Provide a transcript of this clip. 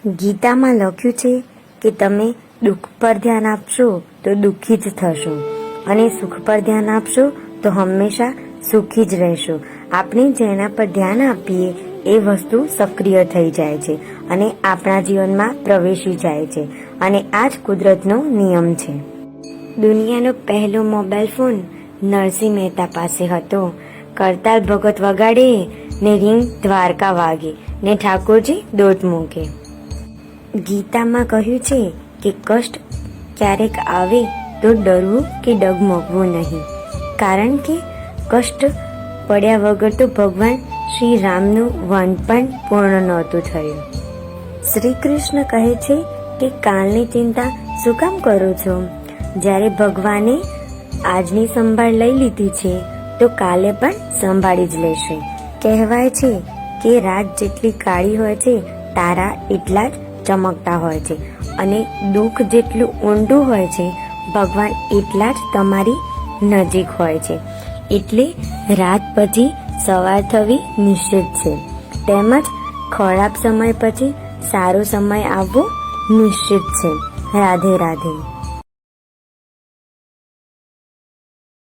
ગીતામાં લખ્યું છે કે તમે દુઃખ પર ધ્યાન આપશો તો દુઃખી જ થશો અને સુખ પર ધ્યાન આપશો તો હંમેશા સુખી જ રહેશો. આપણે જેના પર ધ્યાન આપીએ એ વસ્તુ સક્રિય થઈ જાય છે અને આપણા જીવનમાં પ્રવેશી જાય છે અને આ જ કુદરતનો નિયમ છે. દુનિયાનો પહેલો મોબાઈલ ફોન નરસિંહ મહેતા પાસે હતો. કરતાલ ભગત વગાડે ને રીંગ દ્વારકા વાગે ને ઠાકોરજી દોટ મૂકે. ગીતામાં કહ્યું છે કે કષ્ટ ક્યારેક આવે તો ડરવું કે ડગમગવું નહીં, કારણ કે કષ્ટ પડ્યા વગર તો ભગવાન શ્રી રામનું વન પણ પૂર્ણ નહોતું થયું. શ્રી કૃષ્ણ કહે છે કે કાલની ચિંતા શું કામ કરો છો? જ્યારે ભગવાને આજની સંભાળ લઈ લીધી છે તો કાલે પણ સંભાળી જ લેશે. કહેવાય છે કે રાત જેટલી કાળી હોય છે તારા એટલા જ ચમકતા હોય છે અને દુઃખ જેટલું ઊંડું હોય છે ભગવાન એટલા જ તમારી નજીક હોય છે. એટલે રાત પછી સવાર થવી નિશ્ચિત છે, તેમજ ખરાબ સમય પછી સારો સમય આવવો નિશ્ચિત છે. રાધે રાધે.